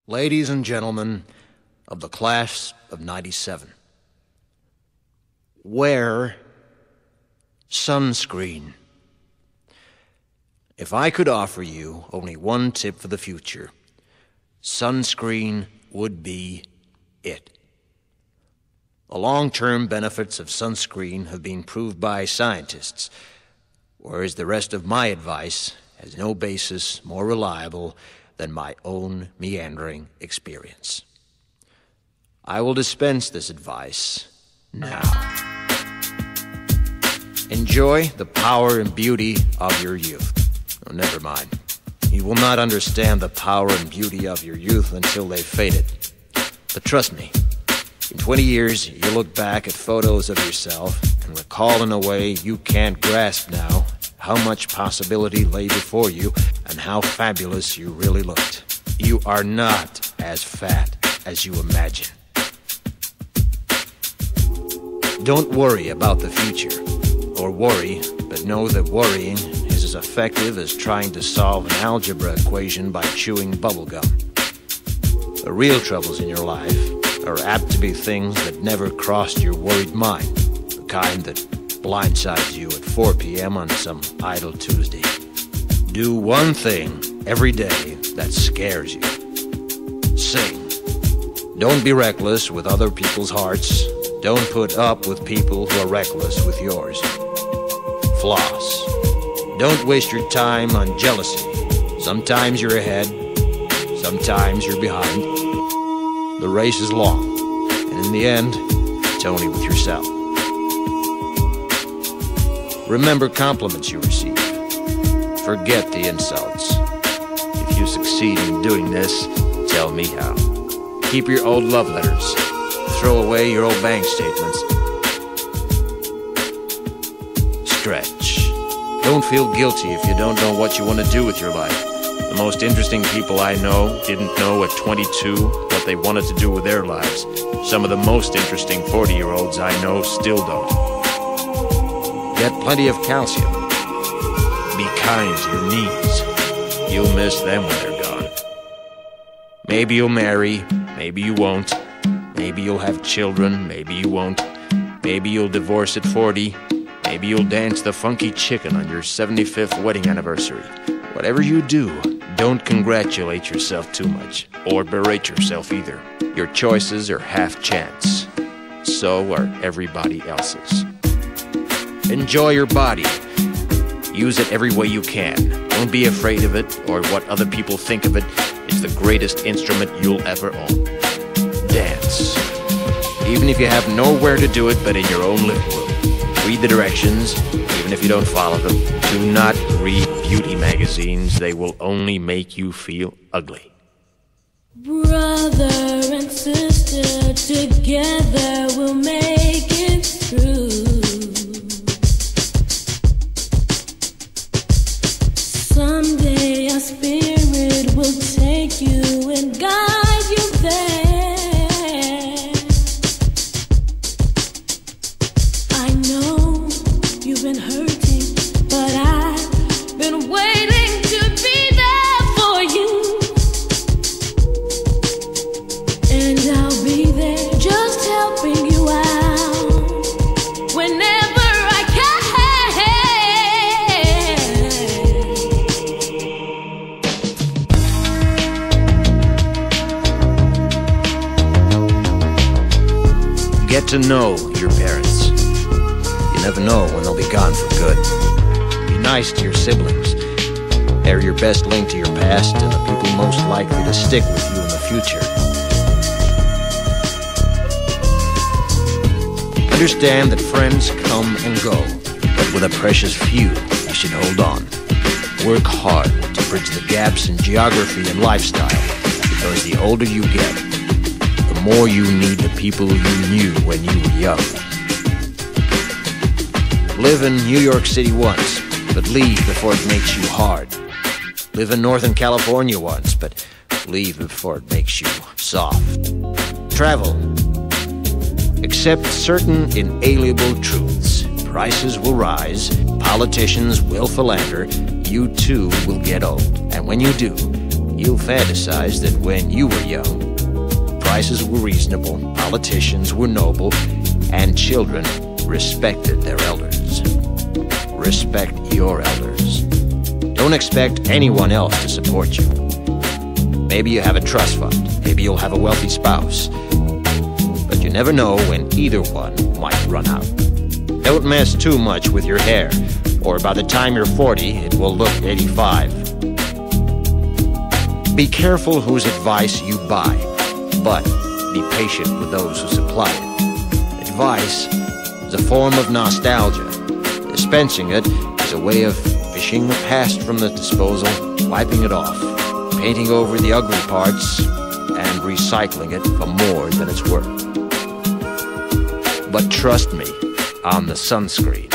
Ladies and gentlemen of the class of '97, wear sunscreen. If I could offer you only one tip for the future, sunscreen would be it. The long-term benefits of sunscreen have been proved by scientists, whereas the rest of my advice has no basis more reliable than my own meandering experience. I will dispense this advice now. Enjoy the power and beauty of your youth. Oh, never mind. You will not understand the power and beauty of your youth until they've faded. But trust me, in 20 years, you'll look back at photos of yourself and recall in a way you can't grasp now how much possibility lay before you and how fabulous you really looked. You are not as fat as you imagine. Don't worry about the future, or worry, but know that worrying is as effective as trying to solve an algebra equation by chewing bubblegum. The real troubles in your life are apt to be things that never crossed your worried mind, the kind that blindsides you at 4 p.m. on some idle Tuesday. Do one thing every day that scares you. Sing. Don't be reckless with other people's hearts. Don't put up with people who are reckless with yours. Floss. Don't waste your time on jealousy. Sometimes you're ahead, sometimes you're behind. The race is long, and in the end, it's only with yourself. Remember compliments you receive. Forget the insults. If you succeed in doing this, tell me how. Keep your old love letters. Throw away your old bank statements. Stretch. Don't feel guilty if you don't know what you want to do with your life. The most interesting people I know didn't know at 22 what they wanted to do with their lives. Some of the most interesting 40-year-olds I know still don't. Get plenty of calcium. Be kind to your knees. You'll miss them when they're gone. Maybe you'll marry, maybe you won't. Maybe you'll have children, maybe you won't. Maybe you'll divorce at 40. Maybe you'll dance the funky chicken on your 75th wedding anniversary. Whatever you do, don't congratulate yourself too much, or berate yourself either. Your choices are half chance. So are everybody else's. Enjoy your body. Use it every way you can. Don't be afraid of it or what other people think of it. It's the greatest instrument you'll ever own. Dance. Even if you have nowhere to do it but in your own living room. Read the directions, even if you don't follow them. Do not read beauty magazines. They will only make you feel ugly. Brother and sister, together we'll make it through. Someday our spirit will take you and guide you there. I know you've been hurting, but I've been waiting to be there for you. And I'll be there just helping you out whenever I can. Get to know your parents. You never know when they'll be gone for good. Be nice to your siblings. They're your best link to your past and the people most likely to stick with you in the future. Understand that friends come and go, but with a precious few, you should hold on. Work hard to bridge the gaps in geography and lifestyle, because the older you get, the more you need the people you knew when you were young. Live in New York City once, but leave before it makes you hard. Live in Northern California once, but leave before it makes you soft. Travel. Accept certain inalienable truths. Prices will rise, politicians will philander, you too will get old. And when you do, You'll fantasize that when you were young, prices were reasonable, politicians were noble, and children respected their elders. Respect your elders. Don't expect anyone else to support you. Maybe you have a trust fund. Maybe you'll have a wealthy spouse. But you never know when either one might run out. Don't mess too much with your hair, or by the time you're 40, it will look 85. Be careful whose advice you buy, but be patient with those who supply it. Advice is a form of nostalgia. Dispensing it is a way of fishing the past from the disposal, wiping it off, painting over the ugly parts, and recycling it for more than it's worth. But trust me on the sunscreen.